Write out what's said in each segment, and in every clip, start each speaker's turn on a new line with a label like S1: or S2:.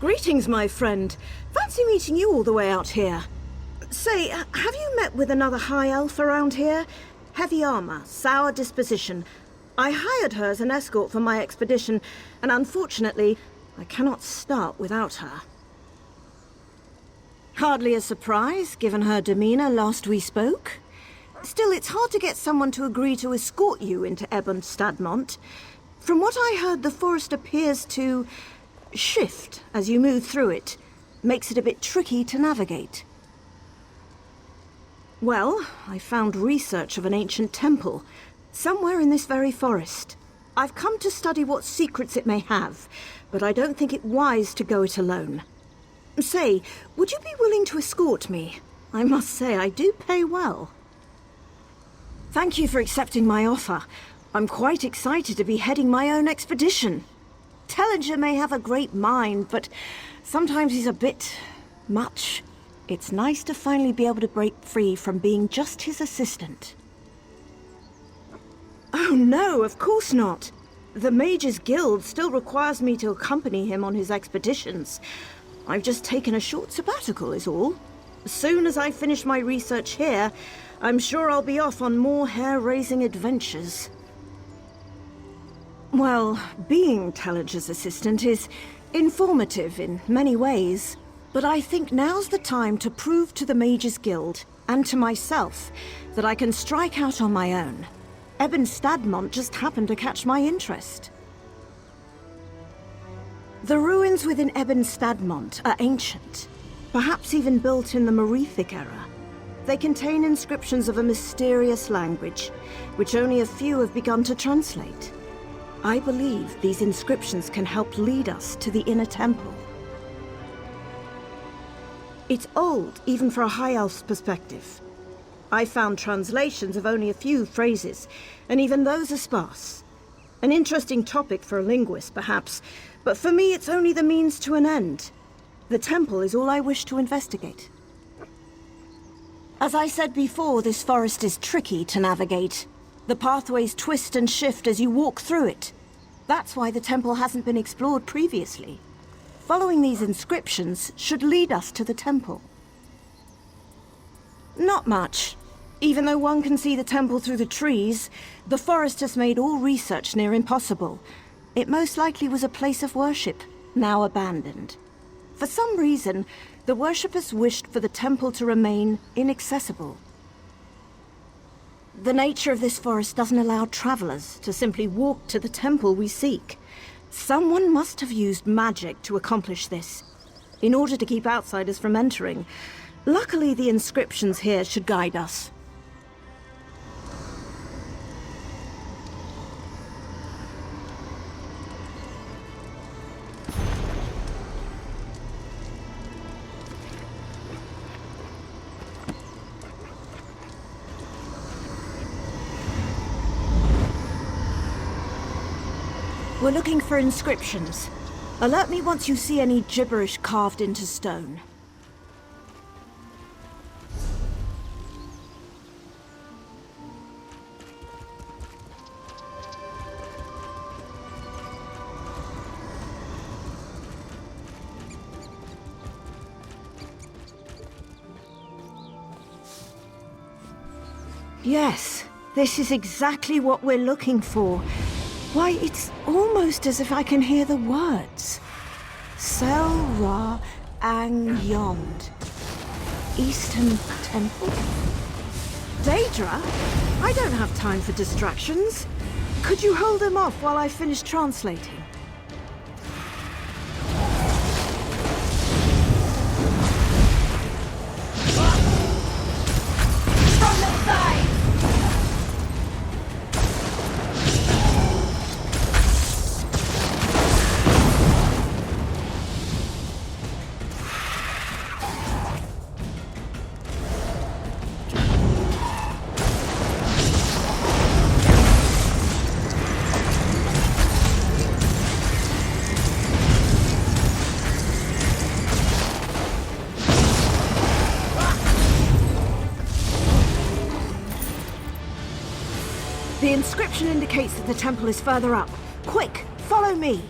S1: Greetings, my friend. Fancy meeting you all the way out here. Say, have you met with another high elf around here? Heavy armor, sour disposition. I hired her as an escort for my expedition, and unfortunately, I cannot start without her. Hardly a surprise, given her demeanor last we spoke. Still, it's hard to get someone to agree to escort you into Ebon Stadmont. From what I heard, the forest appears to shift as you move through it. Makes it a bit tricky to navigate. Well, I found research of an ancient temple, somewhere in this very forest. I've come to study what secrets it may have, but I don't think it wise to go it alone. Say, would you be willing to escort me? I must say, I do pay well. Thank you for accepting my offer. I'm quite excited to be heading my own expedition. Tellinger may have a great mind, but sometimes he's a bit much. It's nice to finally be able to break free from being just his assistant. Oh no, of course not. The Mages Guild still requires me to accompany him on his expeditions. I've just taken a short sabbatical is all. As soon as I finish my research here, I'm sure I'll be off on more hair-raising adventures. Well, being Tellinger's assistant is informative in many ways, but I think now's the time to prove to the Mages Guild, and to myself, that I can strike out on my own. Ebon Stadmont just happened to catch my interest. The ruins within Ebon Stadmont are ancient, perhaps even built in the Merethic era. They contain inscriptions of a mysterious language, which only a few have begun to translate. I believe these inscriptions can help lead us to the inner temple. It's old, even for a high elf's perspective. I found translations of only a few phrases, and even those are sparse. An interesting topic for a linguist, perhaps, but for me it's only the means to an end. The temple is all I wish to investigate. As I said before, this forest is tricky to navigate. The pathways twist and shift as you walk through it. That's why the temple hasn't been explored previously. Following these inscriptions should lead us to the temple. Not much. Even though one can see the temple through the trees, the forest has made all research near impossible. It most likely was a place of worship, now abandoned. For some reason, the worshippers wished for the temple to remain inaccessible. The nature of this forest doesn't allow travelers to simply walk to the temple we seek. Someone must have used magic to accomplish this, in order to keep outsiders from entering. Luckily, the inscriptions here should guide us. We're looking for inscriptions. Alert me once you see any gibberish carved into stone. Yes, this is exactly what we're looking for. Why, it's almost as if I can hear the words. Sel Ra Ang Yond. Eastern Temple? Daedra? I don't have time for distractions. Could you hold them off while I finish translating? The inscription indicates that the temple is further up. Quick, follow me!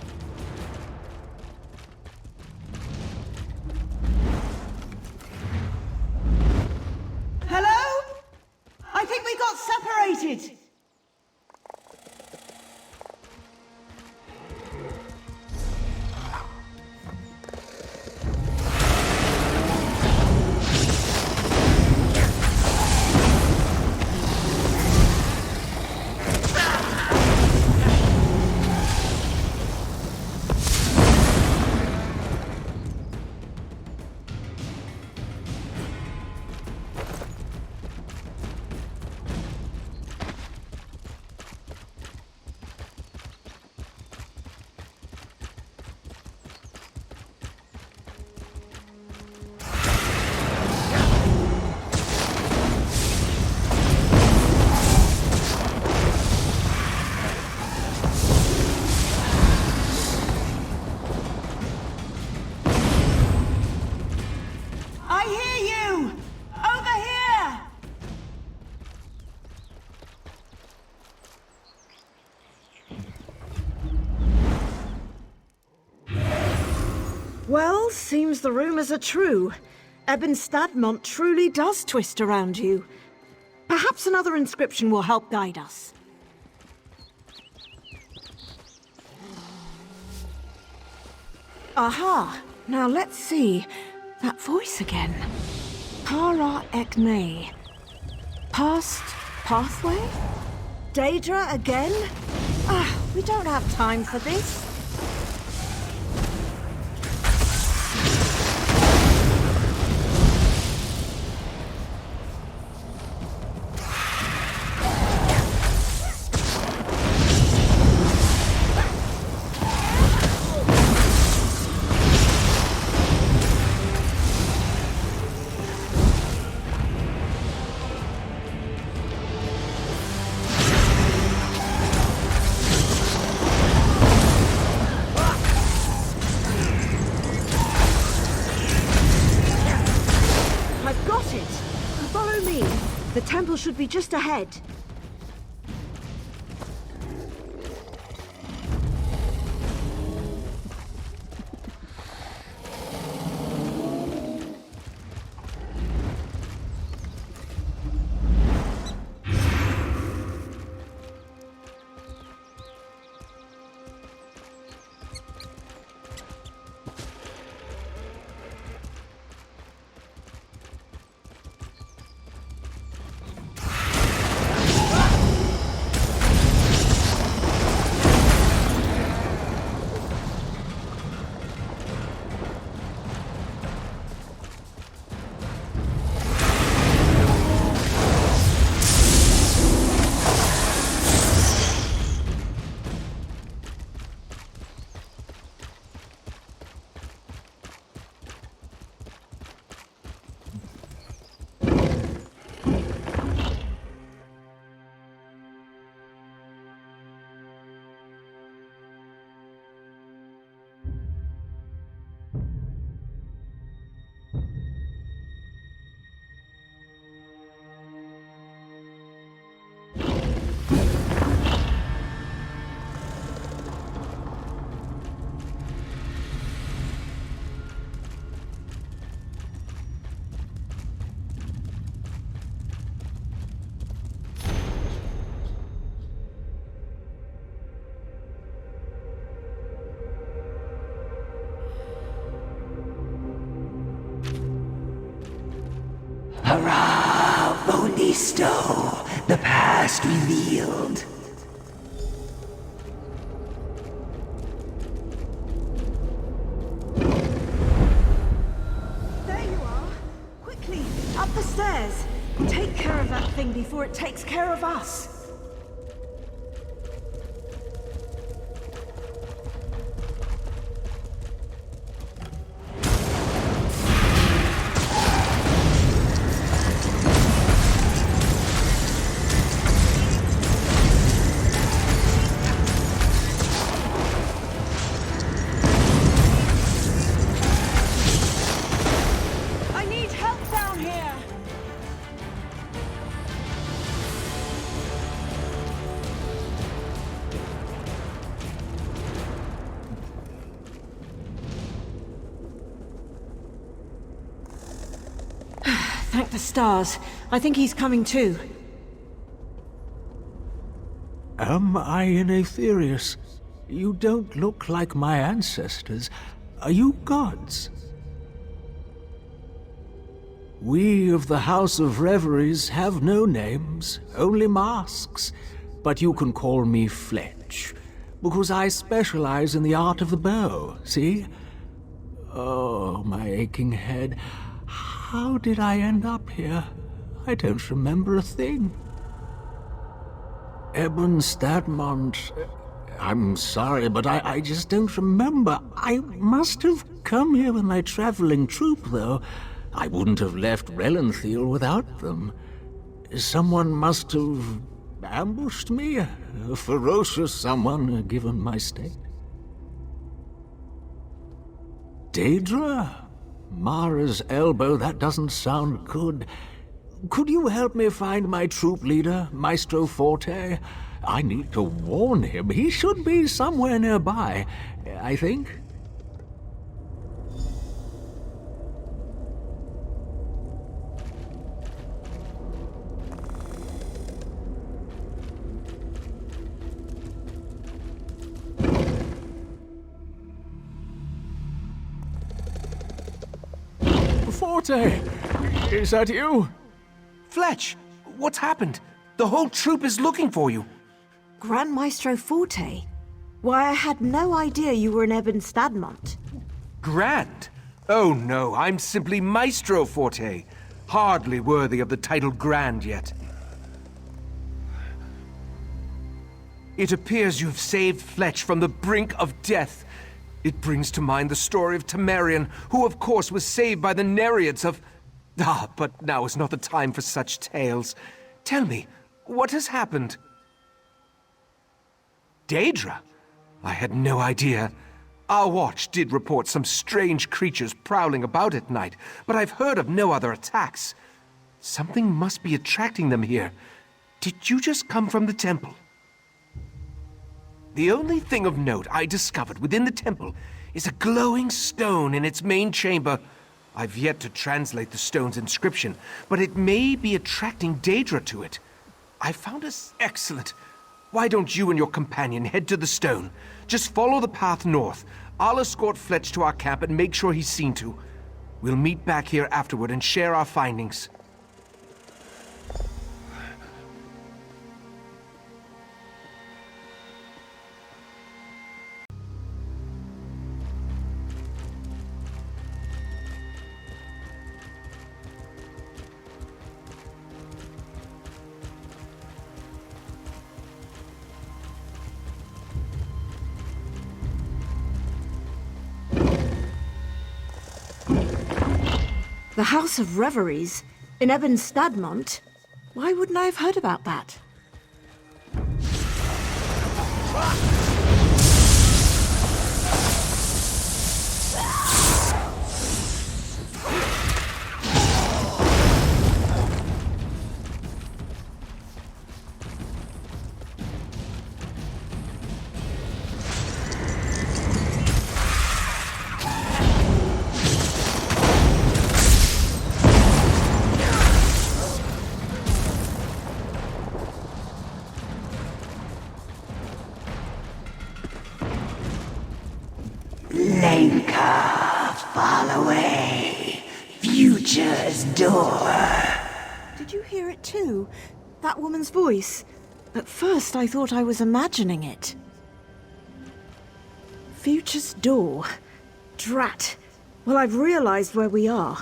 S1: Well, seems the rumors are true. Ebon Stadmont truly does twist around you. Perhaps another inscription will help guide us. Aha! Now let's see. That voice again. Para Ekne. Past pathway? Daedra again? We don't have time for this. The temple should be just ahead.
S2: Hurrah! Bonisto! The past revealed.
S1: There you are! Quickly, up the stairs! Take care of that thing before it takes care of us! Thank the stars. I think he's coming too.
S3: Am I in Aetherius? You don't look like my ancestors. Are you gods? We of the House of Reveries have no names, only masks. But you can call me Fletch, because I specialize in the art of the bow, see? Oh, my aching head. How did I end up here? I don't remember a thing. Ebon Stadmont... I'm sorry, but I just don't remember. I must have come here with my traveling troupe, though. I wouldn't have left Relanthiel without them. Someone must have ambushed me. A ferocious someone, given my state. Daedra? Mara's elbow, that doesn't sound good. Could you help me find my troop leader, Maestro Forte? I need to warn him. He should be somewhere nearby, I think. Forte! Is that you?
S4: Fletch, what's happened? The whole troop is looking for you.
S1: Grand Maestro Forte? Why, I had no idea you were in Ebon Stadmont.
S4: Grand? Oh no, I'm simply Maestro Forte. Hardly worthy of the title Grand yet. It appears you've saved Fletch from the brink of death. It brings to mind the story of Temerian, who of course was saved by the Nereids of... Ah, but now is not the time for such tales. Tell me, what has happened? Daedra? I had no idea. Our watch did report some strange creatures prowling about at night, but I've heard of no other attacks. Something must be attracting them here. Did you just come from the temple? The only thing of note I discovered within the temple is a glowing stone in its main chamber. I've yet to translate the stone's inscription, but it may be attracting Daedra to it. I found us excellent. Why don't you and your companion head to the stone? Just follow the path north. I'll escort Fletch to our camp and make sure he's seen to. We'll meet back here afterward and share our findings.
S1: The House of Reveries? In Ebon Stadmont? Why wouldn't I have heard about that?
S2: Lenka, fall away. Future's door.
S1: Did you hear it too? That woman's voice. At first I thought I was imagining it. Future's door. Drat. Well, I've realized where we are.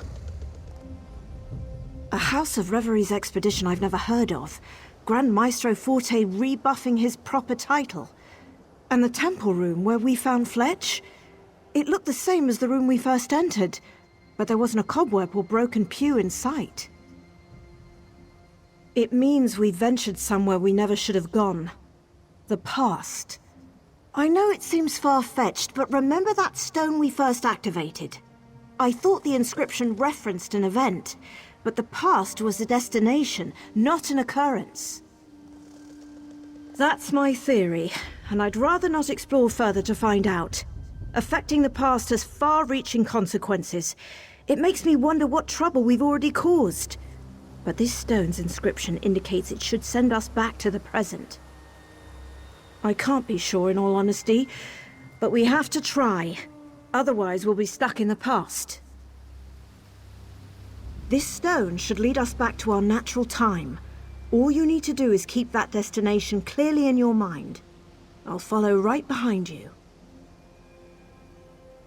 S1: A House of Reveries expedition I've never heard of. Grand Maestro Forte rebuffing his proper title. And the temple room where we found Fletch? It looked the same as the room we first entered, but there wasn't a cobweb or broken pew in sight. It means we ventured somewhere we never should have gone. The past. I know it seems far-fetched, but remember that stone we first activated? I thought the inscription referenced an event, but the past was a destination, not an occurrence. That's my theory, and I'd rather not explore further to find out. Affecting the past has far-reaching consequences. It makes me wonder what trouble we've already caused. But this stone's inscription indicates it should send us back to the present. I can't be sure in all honesty, but we have to try. Otherwise we'll be stuck in the past. This stone should lead us back to our natural time. All you need to do is keep that destination clearly in your mind. I'll follow right behind you.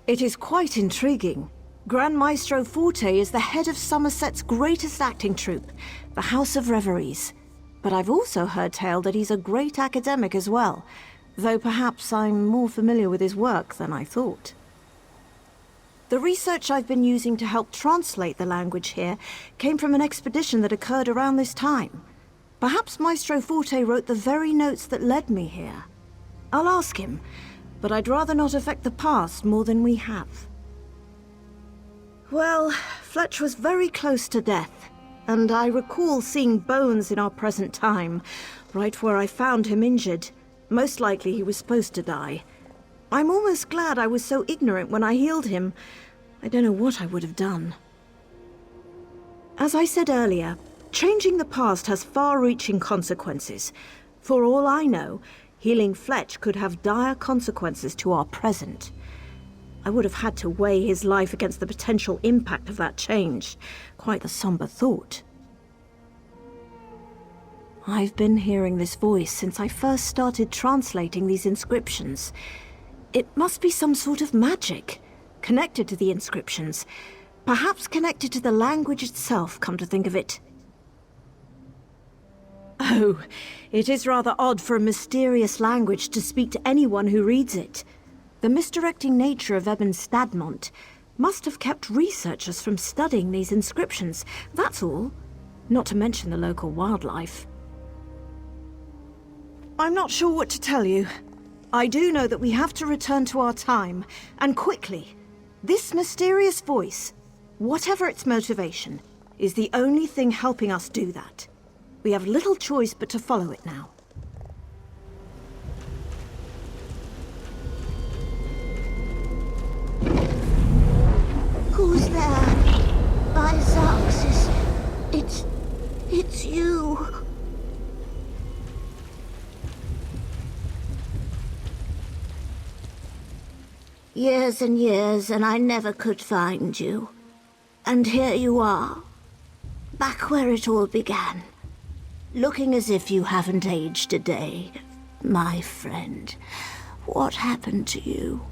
S1: It is quite intriguing. Grand Maestro Forte is the head of Somerset's greatest acting troupe, the House of Reveries. But I've also heard tale that he's a great academic as well, though perhaps I'm more familiar with his work than I thought. The research I've been using to help translate the language here came from an expedition that occurred around this time. Perhaps Maestro Forte wrote the very notes that led me here. I'll ask him, but I'd rather not affect the past more than we have. Well, Fletch was very close to death, and I recall seeing bones in our present time, right where I found him injured. Most likely he was supposed to die. I'm almost glad I was so ignorant when I healed him. I don't know what I would have done. As I said earlier, changing the past has far-reaching consequences. For all I know, healing Fletch could have dire consequences to our present. I would have had to weigh his life against the potential impact of that change. Quite the somber thought. I've been hearing this voice since I first started translating these inscriptions. It must be some sort of magic, connected to the inscriptions. Perhaps connected to the language itself, come to think of it. Oh, it is rather odd for a mysterious language to speak to anyone who reads it. The misdirecting nature of Ebon Stadmont must have kept researchers from studying these inscriptions, that's all. Not to mention the local wildlife. I'm not sure what to tell you. I do know that we have to return to our time, and quickly. This mysterious voice, whatever its motivation, is the only thing helping us do that. We have little choice but to follow it now.
S2: Who's there? By Zarxis. It's you. Years and years, and I never could find you. And here you are. Back where it all began. Looking as if you haven't aged a day. My friend, what happened to you?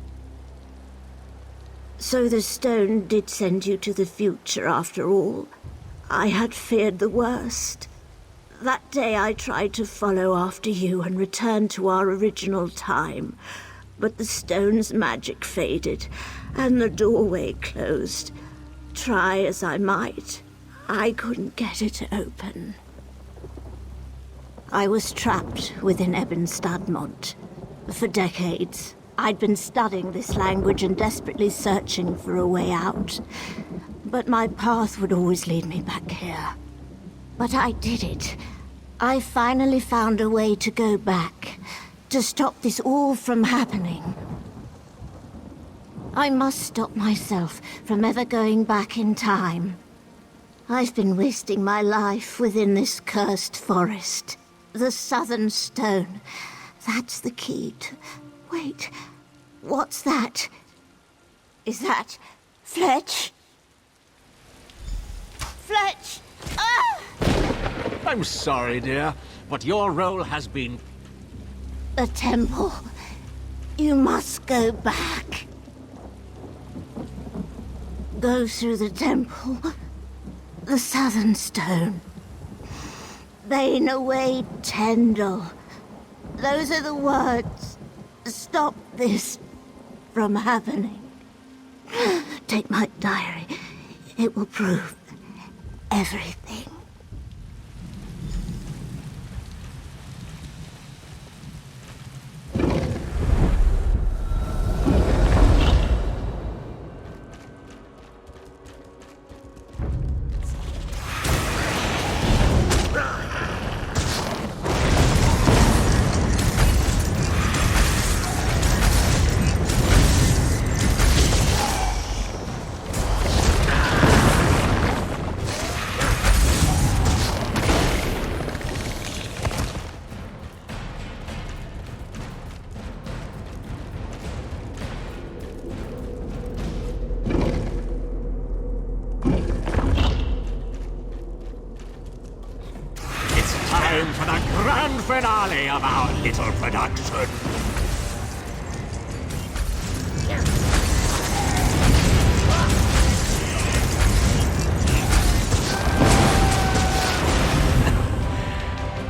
S2: So the stone did send you to the future after all. I had feared the worst. That day I tried to follow after you and return to our original time. But the stone's magic faded, and the doorway closed. Try as I might, I couldn't get it to open. I was trapped within Ebon Stadmont. For decades, I'd been studying this language and desperately searching for a way out. But my path would always lead me back here. But I did it. I finally found a way to go back. To stop this all from happening. I must stop myself from ever going back in time. I've been wasting my life within this cursed forest. The Southern Stone. That's the key to... Wait, what's that? Is that... Fletch? Fletch! Ah!
S3: I'm sorry, dear, but your role has been...
S2: The temple. You must go back. Go through the temple. The Southern Stone. Bane away Tendel. Those are the words. Stop this from happening. Take my diary. It will prove everything.
S3: Time for the grand finale of our little production.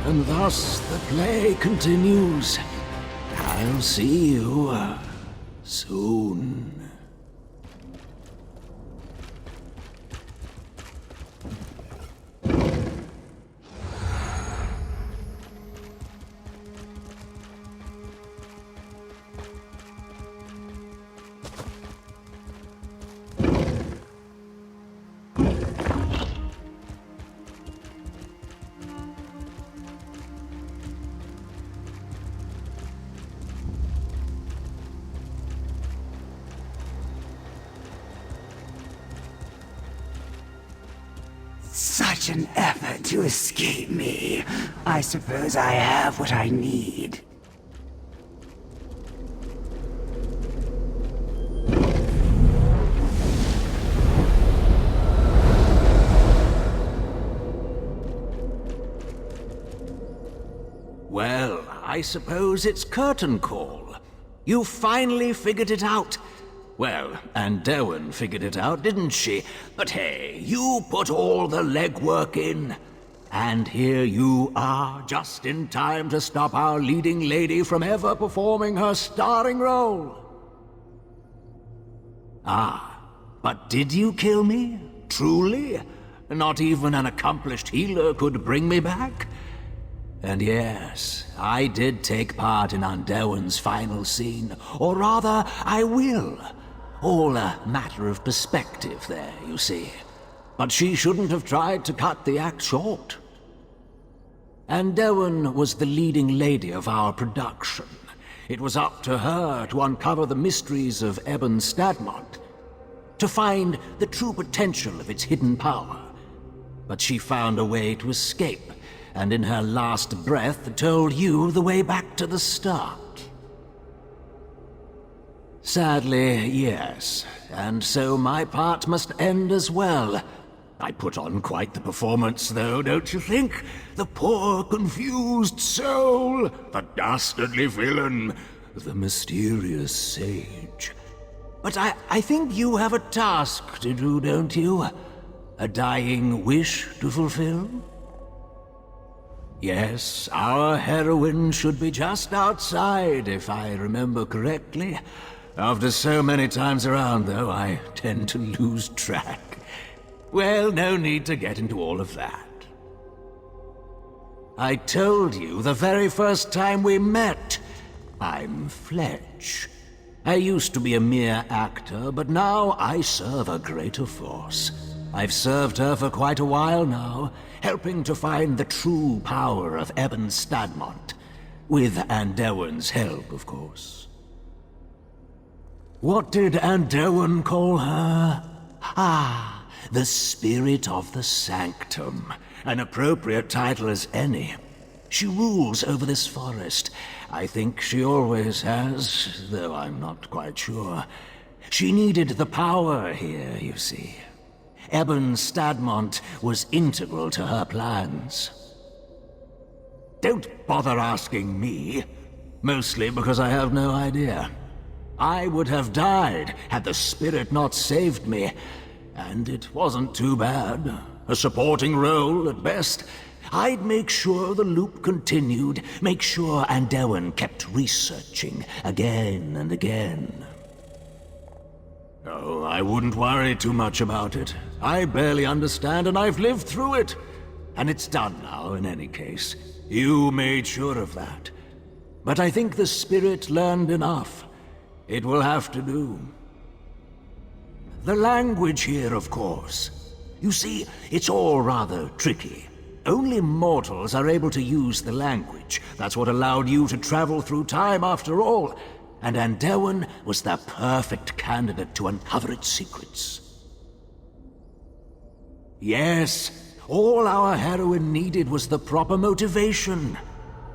S3: And thus the play continues. I'll see you soon.
S2: Such an effort to escape me. I suppose I have what I need.
S3: I suppose it's curtain call. You finally figured it out. Well, and Derwin figured it out, didn't she? But hey, you put all the legwork in. And here you are, just in time to stop our leading lady from ever performing her starring role. Ah, but did you kill me? Truly? Not even an accomplished healer could bring me back? And yes, I did take part in Derwin's final scene. Or rather, I will. All a matter of perspective there, you see. But she shouldn't have tried to cut the act short. Derwin was the leading lady of our production. It was up to her to uncover the mysteries of Ebon Stadmont, to find the true potential of its hidden power. But she found a way to escape, and in her last breath told you the way back to the start. Sadly, yes, and so my part must end as well. I put on quite the performance, though, don't you think? The poor, confused soul, the dastardly villain, the mysterious sage. But I think you have a task to do, don't you? A dying wish to fulfill? Yes, our heroine should be just outside, if I remember correctly. After so many times around, though, I tend to lose track. Well, no need to get into all of that. I told you the very first time we met, I'm Fletch. I used to be a mere actor, but now I serve a greater force. I've served her for quite a while now, helping to find the true power of Ebon Stadmont. With Derwin's help, of course. What did Derwin call her? Ah, the Spirit of the Sanctum. An appropriate title as any. She rules over this forest. I think she always has, though I'm not quite sure. She needed the power here, you see. Ebon Stadmont was integral to her plans. Don't bother asking me. Mostly because I have no idea. I would have died had the spirit not saved me. And it wasn't too bad. A supporting role at best. I'd make sure the loop continued, make sure Derwin kept researching again and again. Oh, I wouldn't worry too much about it. I barely understand, and I've lived through it. And it's done now, in any case. You made sure of that. But I think the spirit learned enough. It will have to do. The language here, of course. You see, it's all rather tricky. Only mortals are able to use the language. That's what allowed you to travel through time after all. And Derwin was the perfect candidate to uncover its secrets. Yes, all our heroine needed was the proper motivation.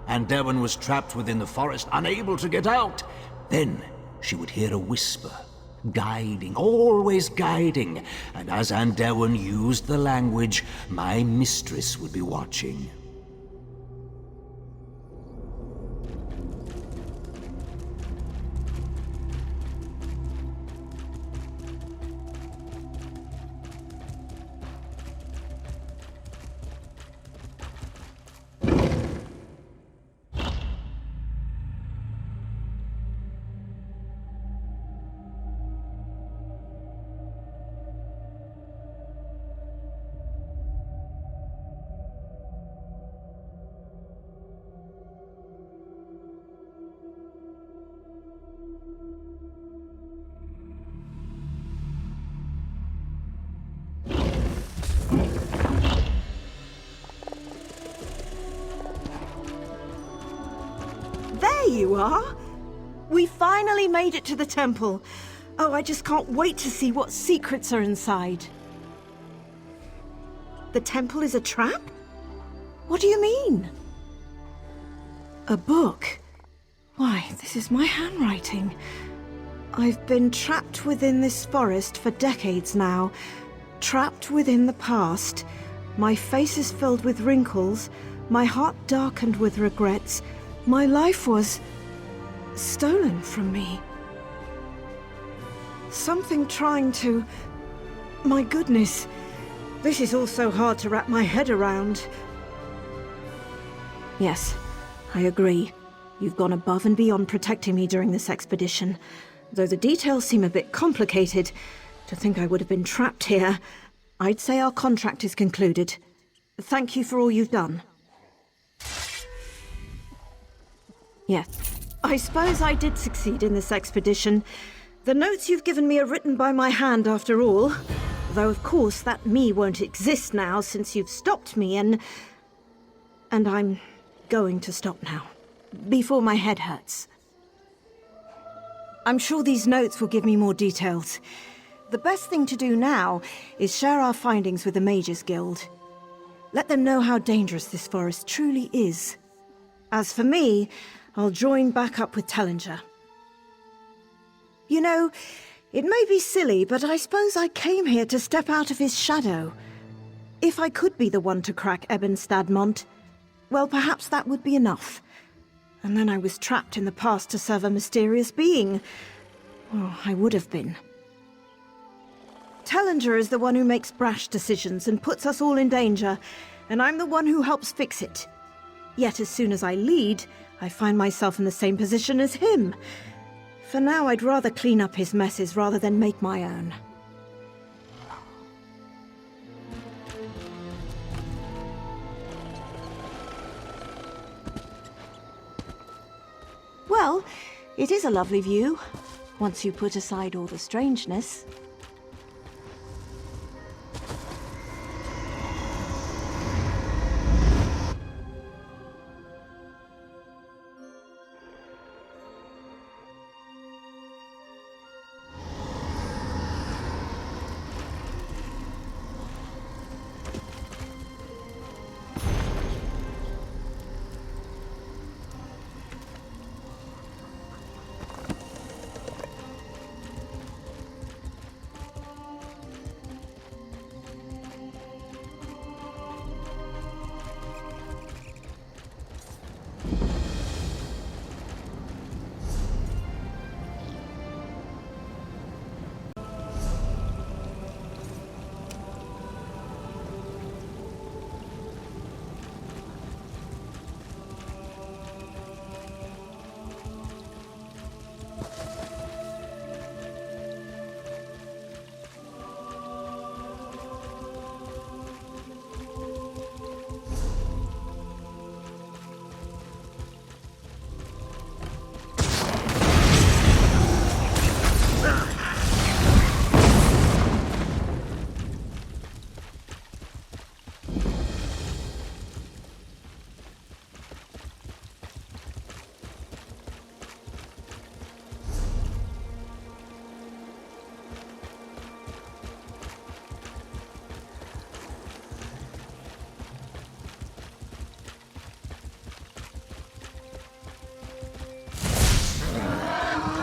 S3: Derwin was trapped within the forest, unable to get out. Then she would hear a whisper, guiding, always guiding. And as Derwin used the language, my mistress would be watching.
S1: There you are! We finally made it to the temple. Oh, I just can't wait to see what secrets are inside. The temple is a trap? What do you mean? A book? Why, this is my handwriting. I've been trapped within this forest for decades now. Trapped within the past. My face is filled with wrinkles, my heart darkened with regrets, My life was stolen from me. Something trying to... My goodness, this is all so hard to wrap my head around. Yes, I agree. You've gone above and beyond protecting me during this expedition. Though the details seem a bit complicated, to think I would have been trapped here, I'd say our contract is concluded. Thank you for all you've done. Yes, I suppose I did succeed in this expedition. The notes you've given me are written by my hand after all. Though of course that me won't exist now since you've stopped me and I'm going to stop now. Before my head hurts. I'm sure these notes will give me more details. The best thing to do now is share our findings with the Mages Guild. Let them know how dangerous this forest truly is. As for me, I'll join back up with Tellinger. You know, it may be silly, but I suppose I came here to step out of his shadow. If I could be the one to crack Ebon Stadmont, well, perhaps that would be enough. And then I was trapped in the past to serve a mysterious being. Oh, I would have been. Tellinger is the one who makes brash decisions and puts us all in danger, and I'm the one who helps fix it. Yet as soon as I lead, I find myself in the same position as him. For now, I'd rather clean up his messes rather than make my own. Well, it is a lovely view, once you put aside all the strangeness.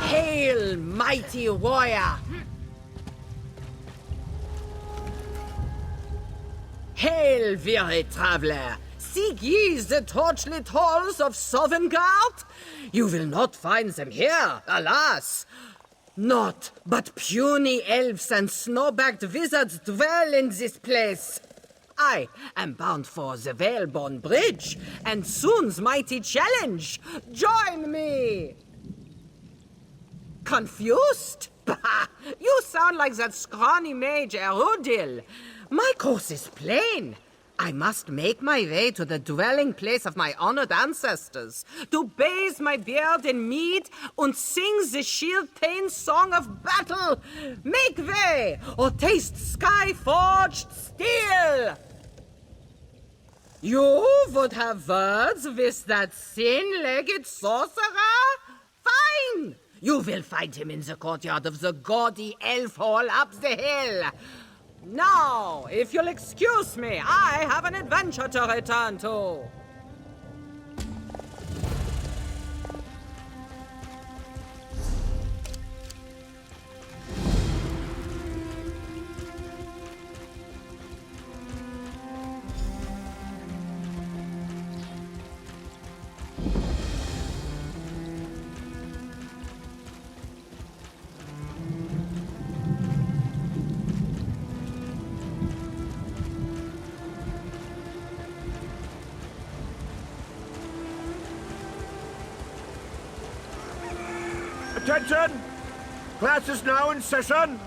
S5: Hail, mighty warrior! Hail, weary traveler! Seek ye the torchlit halls of Sovngarde? You will not find them here, alas! Naught but puny elves and snow-backed wizards dwell in this place. I am bound for the Whalebone Bridge, and soon's mighty challenge. Join me! Confused? Bah! You sound like that scrawny mage Erudil. My course is plain. I must make my way to the dwelling place of my honored ancestors, to bathe my beard in mead and sing the shield-pain song of battle. Make way, or taste sky-forged steel. You would have words with that thin-legged sorcerer? Fine! You will find him in the courtyard of the gaudy elf hall up the hill. Now, if you'll excuse me, I have an adventure to return to.
S6: Attention! Class is now in session!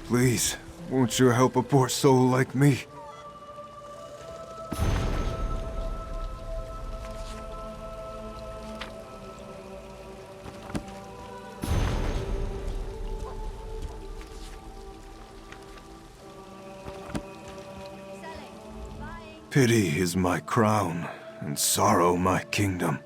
S7: Please, won't you help a poor soul like me? Pity is my crown, and sorrow my kingdom.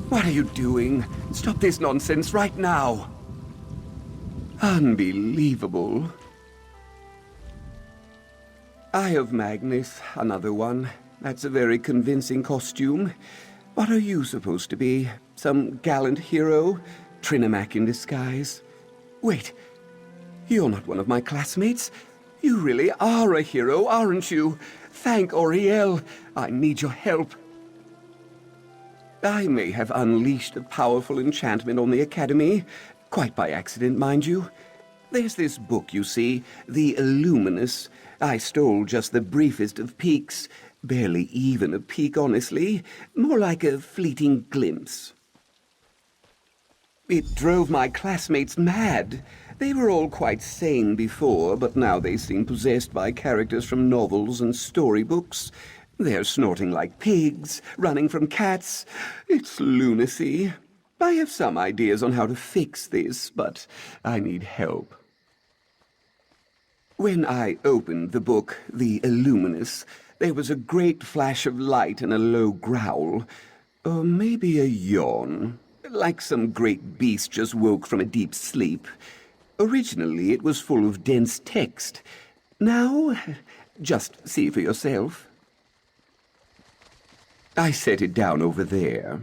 S8: What are you doing? Stop this nonsense right now. Unbelievable. Eye of Magnus, another one. That's a very convincing costume. What are you supposed to be? Some gallant hero? Trinimac in disguise? Wait, you're not one of my classmates. You really are a hero, aren't you? Thank Auriel. I need your help. I may have unleashed a powerful enchantment on the Academy, quite by accident, mind you. There's this book, you see, the Illuminous. I stole just the briefest of peeks. Barely even a peek, honestly. More like a fleeting glimpse. It drove my classmates mad. They were all quite sane before, but now they seem possessed by characters from novels and storybooks. They're snorting like pigs, running from cats. It's lunacy. I have some ideas on how to fix this, but I need help. When I opened the book, The Illuminous, there was a great flash of light and a low growl. Or maybe a yawn. Like some great beast just woke from a deep sleep. Originally, it was full of dense text. Now, just see for yourself. I set it down over there.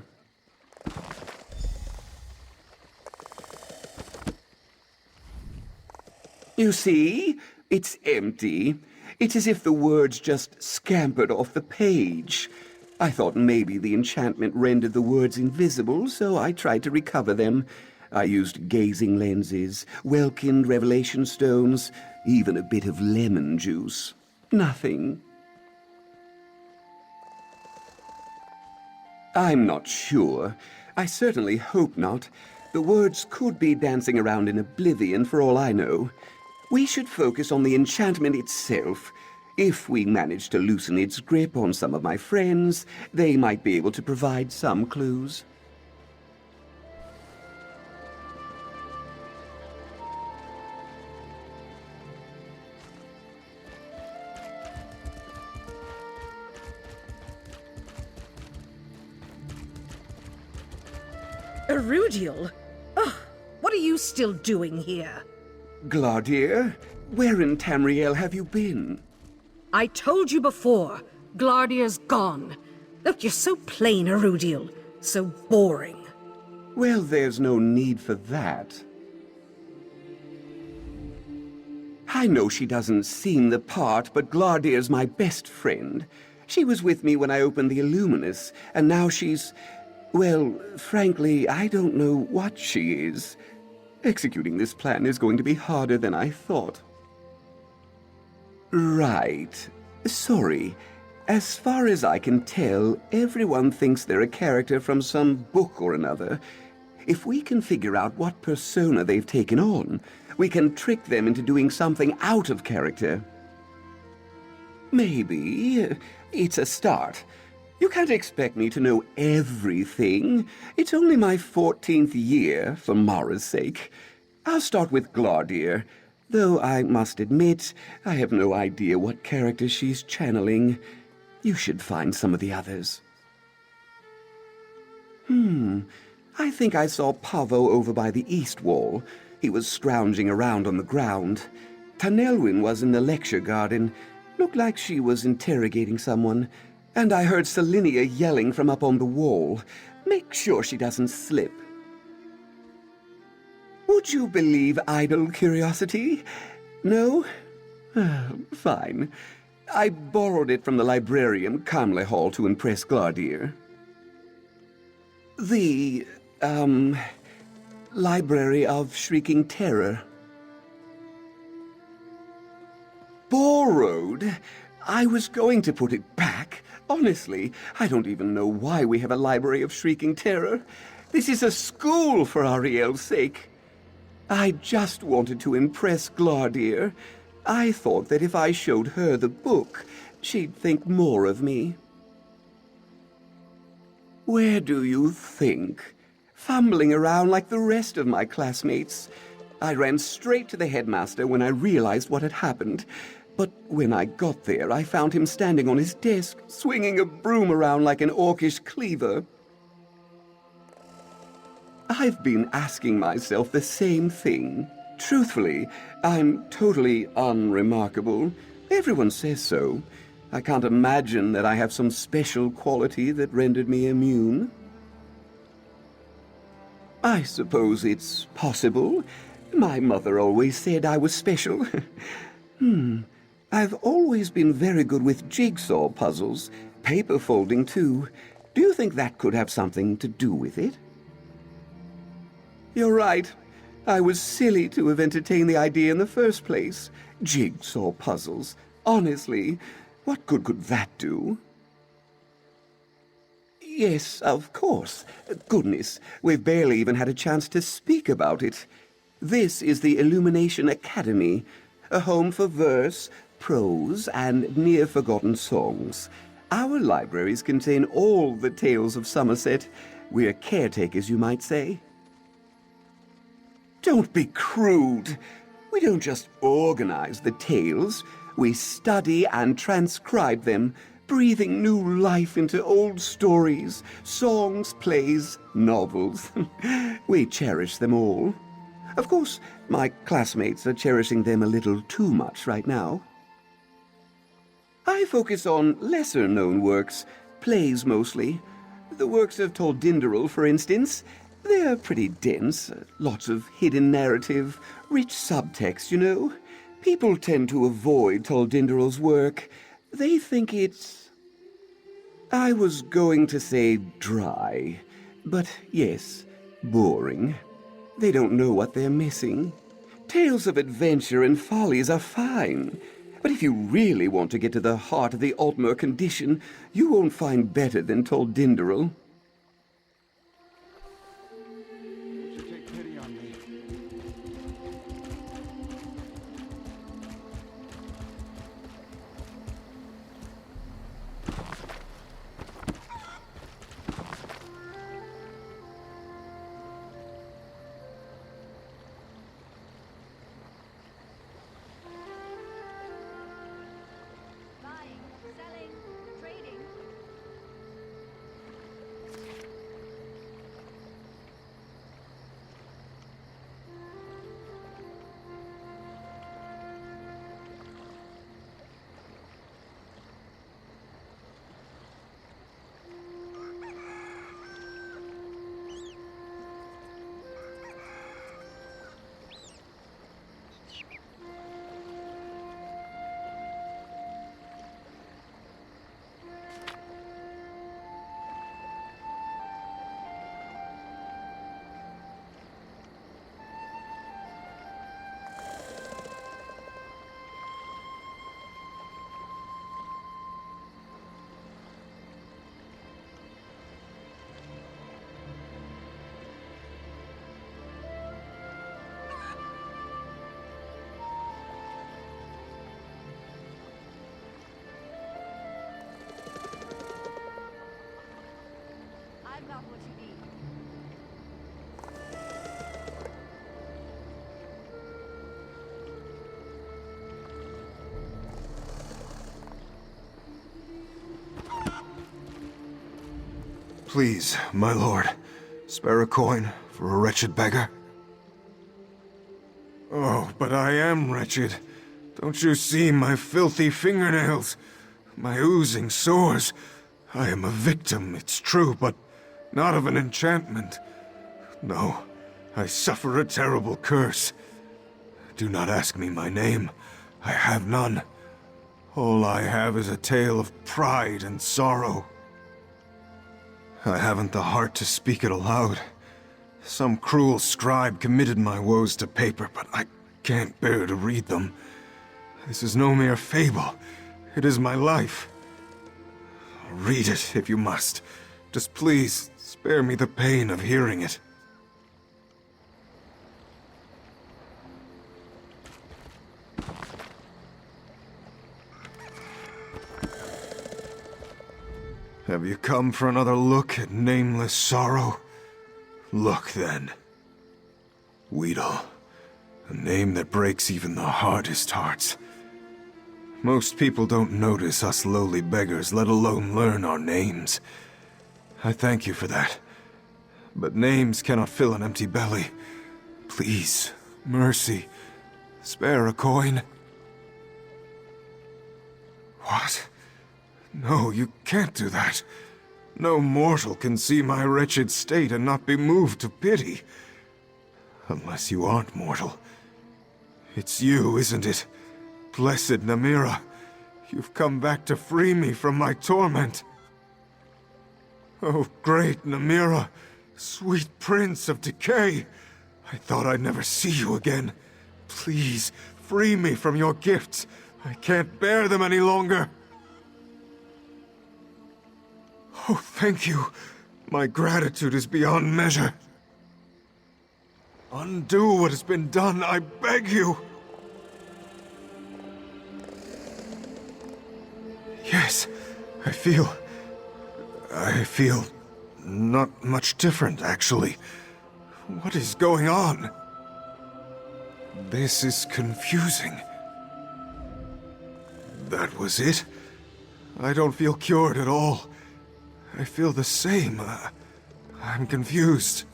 S8: You see? It's empty. It's as if the words just scampered off the page. I thought maybe the enchantment rendered the words invisible, so I tried to recover them. I used gazing lenses, Welkind revelation stones, even a bit of lemon juice. Nothing. I'm not sure. I certainly hope not. The words could be dancing around in oblivion for all I know. We should focus on the enchantment itself. If we manage to loosen its grip on some of my friends, they might be able to provide some clues.
S5: Erudiel? Ugh, what are you still doing here?
S8: Glardier, where in Tamriel have you been?
S5: I told you before, Glardier's gone. Look, you're so plain, Erudiel. So boring.
S8: Well, there's no need for that. I know she doesn't seem the part, but Glardier's my best friend. She was with me when I opened the Illuminous, and now she's... well, frankly, I don't know what she is. Executing this plan is going to be harder than I thought. Right. Sorry. As far as I can tell, everyone thinks they're a character from some book or another. If we can figure out what persona they've taken on, we can trick them into doing something out of character. Maybe. It's a start. You can't expect me to know everything. It's only my 14th year, for Mara's sake. I'll start with Glardier, though I must admit I have no idea what character she's channeling. You should find some of the others. I think I saw Pavo over by the east wall. He was scrounging around on the ground. Tanelwyn was in the lecture garden. Looked like she was interrogating someone. And I heard Selinia yelling from up on the wall. Make sure she doesn't slip. Would you believe idle curiosity? No? Fine. I borrowed it from the librarian, Camley Hall, to impress Glardier. The Library of Shrieking Terror. Borrowed? I was going to put it back. Honestly, I don't even know why we have a Library of Shrieking Terror. This is a school, for Ariel's sake. I just wanted to impress Glardir. I thought that if I showed her the book, she'd think more of me. Where do you think? Fumbling around like the rest of my classmates. I ran straight to the headmaster when I realized what had happened. But when I got there, I found him standing on his desk, swinging a broom around like an orcish cleaver. I've been asking myself the same thing. Truthfully, I'm totally unremarkable. Everyone says so. I can't imagine that I have some special quality that rendered me immune. I suppose it's possible. My mother always said I was special. I've always been very good with jigsaw puzzles, paper folding too. Do you think that could have something to do with it? You're right. I was silly to have entertained the idea in the first place. Jigsaw puzzles. Honestly, what good could that do? Yes, of course. Goodness, we've barely even had a chance to speak about it. This is the Illumination Academy, a home for verse, prose, and near-forgotten songs. Our libraries contain all the tales of Somerset. We're caretakers, you might say. Don't be crude. We don't just organize the tales. We study and transcribe them, breathing new life into old stories, songs, plays, novels. We cherish them all. Of course, my classmates are cherishing them a little too much right now. I focus on lesser-known works, plays mostly. The works of Toldinderil, for instance. They're pretty dense, lots of hidden narrative, rich subtext, you know. People tend to avoid Toldinderil's work. They think it's... I was going to say dry, but yes, boring. They don't know what they're missing. Tales of adventure and follies are fine, but if you really want to get to the heart of the Altmer condition, you won't find better than Toldinderil.
S7: Please, my lord, spare a coin for a wretched beggar. Oh, but I am wretched. Don't you see my filthy fingernails? My oozing sores? I am a victim, it's true, but not of an enchantment. No, I suffer a terrible curse. Do not ask me my name. I have none. All I have is a tale of pride and sorrow. I haven't the heart to speak it aloud. Some cruel scribe committed my woes to paper, but I can't bear to read them. This is no mere fable. It is my life. Read it if you must. Just please, spare me the pain of hearing it. Have you come for another look at nameless sorrow? Look, then. Weedle. A name that breaks even the hardest hearts. Most people don't notice us lowly beggars, let alone learn our names. I thank you for that. But names cannot fill an empty belly. Please, mercy, spare a coin. What? No, you can't do that. No mortal can see my wretched state and not be moved to pity. Unless you aren't mortal. It's you, isn't it? Blessed Namira. You've come back to free me from my torment. Oh, great Namira, sweet prince of decay. I thought I'd never see you again. Please, free me from your gifts. I can't bear them any longer. Oh, thank you. My gratitude is beyond measure. Undo what has been done, I beg you. Yes, I feel not much different, actually. What is going on? This is confusing. That was it? I don't feel cured at all. I feel the same. I'm confused.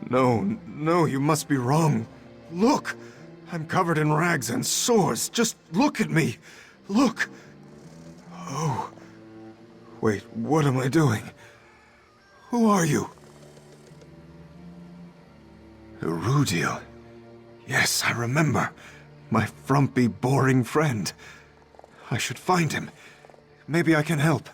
S7: No, you must be wrong. Look! I'm covered in rags and sores. Just look at me. Look! Oh. Wait, what am I doing? Who are you? Erudiel. Yes, I remember. My frumpy, boring friend. I should find him. Maybe I can help.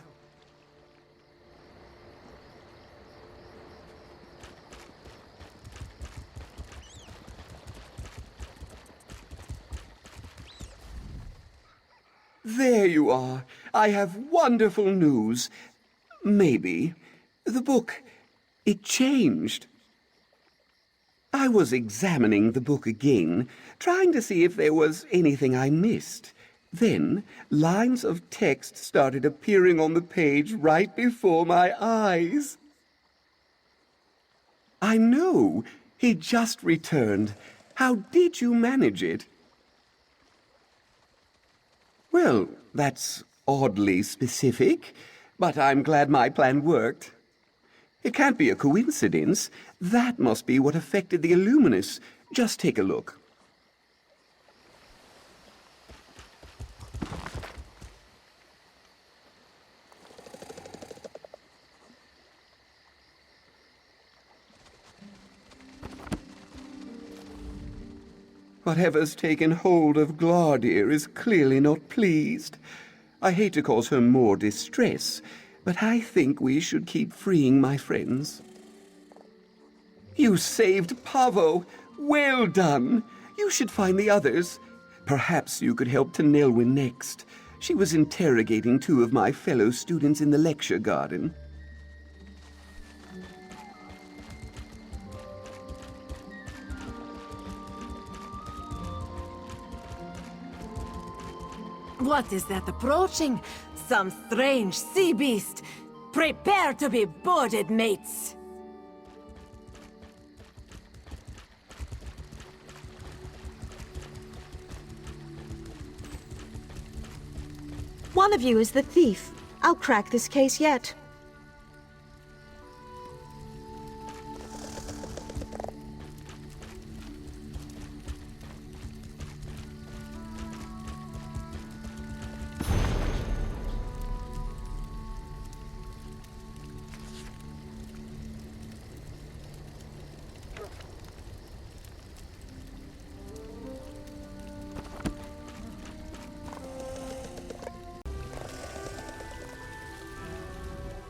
S8: There you are. I have wonderful news. Maybe. The book, it changed. I was examining the book again, trying to see if there was anything I missed. Then, lines of text started appearing on the page right before my eyes. I know. He just returned. How did you manage it? Well, that's oddly specific, but I'm glad my plan worked. It can't be a coincidence. That must be what affected the Illuminus. Just take a look. Whatever's taken hold of Gladir is clearly not pleased. I hate to cause her more distress, but I think we should keep freeing my friends. You saved Pavo! Well done! You should find the others. Perhaps you could help Tenelwyn next. She was interrogating 2 of my fellow students in the lecture garden.
S9: What is that approaching? Some strange sea beast. Prepare to be boarded, mates.
S1: One of you is the thief. I'll crack this case yet.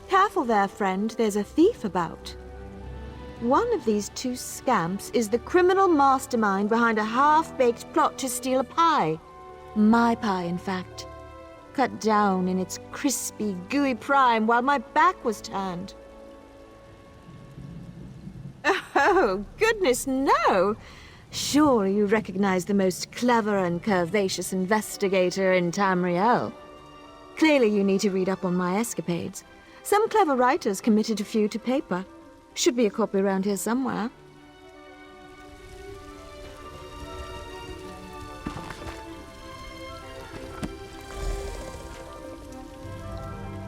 S1: Careful there, friend. There's a thief about. One of these two scamps is the criminal mastermind behind a half-baked plot to steal a pie. My pie, in fact. Cut down in its crispy, gooey prime while my back was turned. Oh, goodness, no! Surely you recognize the most clever and curvaceous investigator in Tamriel. Clearly you need to read up on my escapades. Some clever writers committed a few to paper. Should be a copy around here somewhere.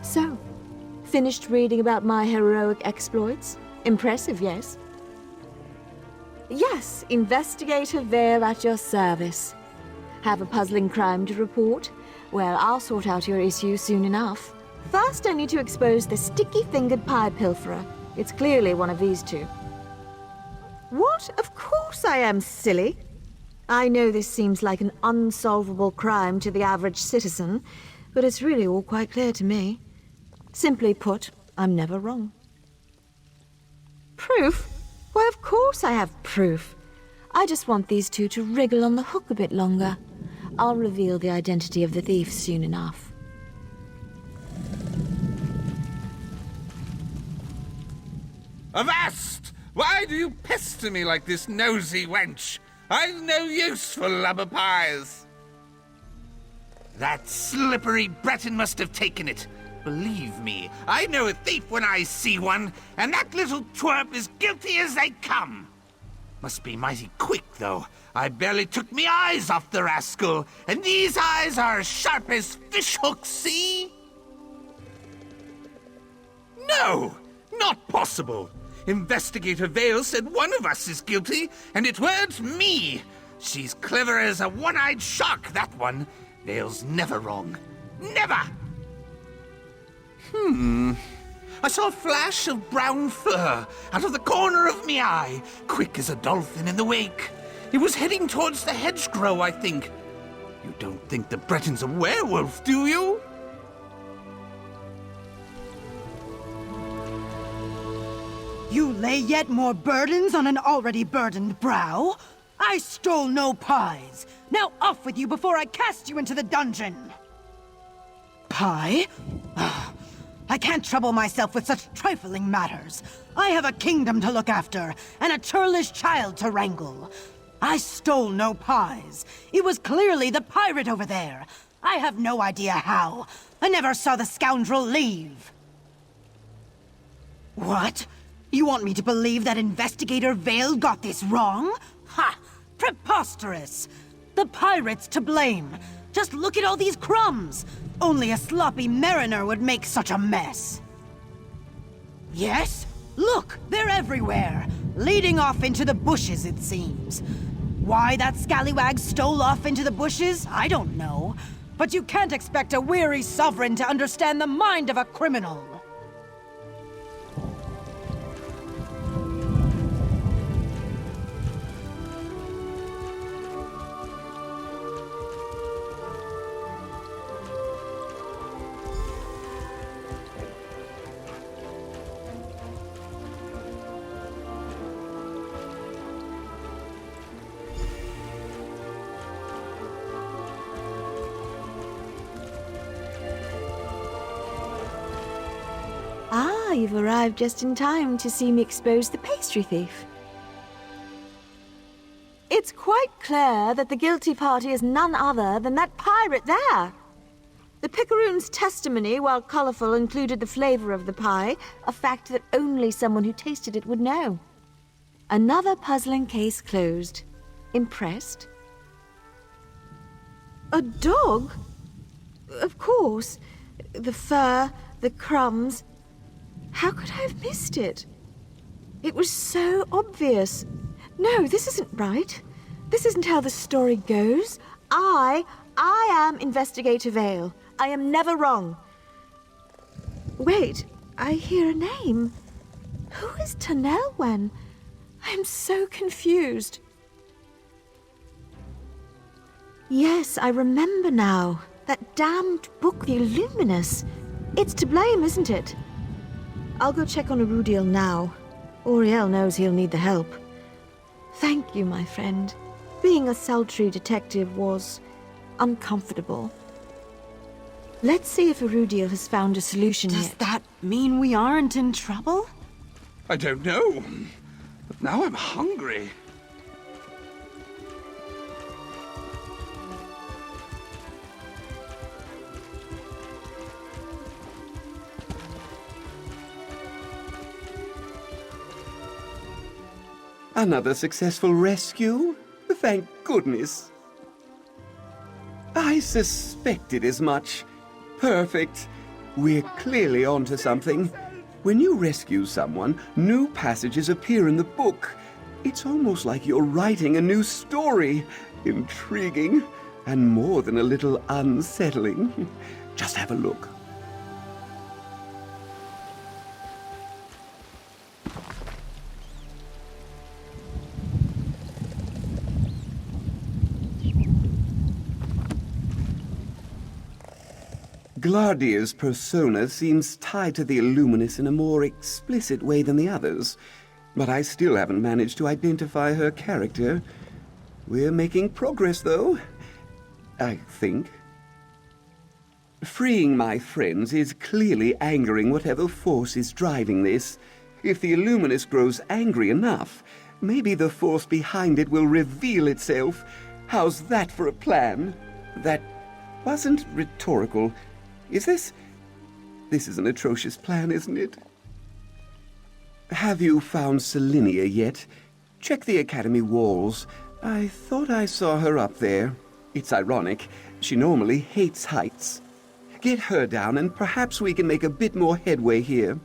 S1: So, finished reading about my heroic exploits? Impressive, yes? Yes, Investigator Vale at your service. Have a puzzling crime to report? Well, I'll sort out your issue soon enough. First, I need to expose the sticky-fingered pie pilferer. It's clearly one of these two. What? Of course I am, silly. I know this seems like an unsolvable crime to the average citizen, but it's really all quite clear to me. Simply put, I'm never wrong. Proof? Why, of course I have proof. I just want these two to wriggle on the hook a bit longer. I'll reveal the identity of the thief soon enough.
S10: Avast! Why do you pester me like this, nosy wench? I've no use for lubber pies. That slippery Breton must have taken it. Believe me, I know a thief when I see one, and that little twerp is guilty as they come. Must be mighty quick, though. I barely took me eyes off the rascal, and these eyes are as sharp as fish hooks, see? No, not possible. Investigator Vale said one of us is guilty, and it weren't me. She's clever as a one-eyed shark, that one. Vale's never wrong. Never! I saw a flash of brown fur out of the corner of me eye, quick as a dolphin in the wake. It was heading towards the hedgerow, I think. You don't think the Breton's a werewolf, do you?
S11: You lay yet more burdens on an already burdened brow? I stole no pies. Now off with you before I cast you into the dungeon. Pie? I can't trouble myself with such trifling matters. I have a kingdom to look after, and a churlish child to wrangle. I stole no pies. It was clearly the pirate over there. I have no idea how. I never saw the scoundrel leave. What? You want me to believe that Investigator Vale got this wrong? Ha! Preposterous! The pirate's to blame. Just look at all these crumbs. Only a sloppy mariner would make such a mess. Yes? Look, they're everywhere. Leading off into the bushes, it seems. Why that scallywag stole off into the bushes, I don't know. But you can't expect a weary sovereign to understand the mind of a criminal.
S1: You've arrived just in time to see me expose the pastry thief. It's quite clear that the guilty party is none other than that pirate there. The picaroon's testimony, while colourful, included the flavour of the pie, a fact that only someone who tasted it would know. Another puzzling case closed. Impressed? A dog? Of course. The fur, the crumbs. How could I have missed it? It was so obvious. No, this isn't right. This isn't how the story goes. I am Investigator Vale. I am never wrong. Wait, I hear a name. Who is Tanelwen? I am so confused. Yes, I remember now. That damned book, The Illuminous. It's to blame, isn't it? I'll go check on Arudiel now. Auriel knows he'll need the help. Thank you, my friend. Being a sultry detective was uncomfortable. Let's see if Erudiel has found a solution yet.
S11: Does that mean we aren't in trouble?
S10: I don't know. But now I'm hungry.
S8: Another successful rescue? Thank goodness. I suspected as much. Perfect. We're clearly onto something. When you rescue someone, new passages appear in the book. It's almost like you're writing a new story. Intriguing, and more than a little unsettling. Just have a look. Glardia's persona seems tied to the Illuminus in a more explicit way than the others, but I still haven't managed to identify her character. We're making progress, though, I think. Freeing my friends is clearly angering whatever force is driving this. If the Illuminus grows angry enough, maybe the force behind it will reveal itself. How's that for a plan? That wasn't rhetorical. Is this? This is an atrocious plan, isn't it? Have you found Selenia yet? Check the Academy walls. I thought I saw her up there. It's ironic. She normally hates heights. Get her down and perhaps we can make a bit more headway here.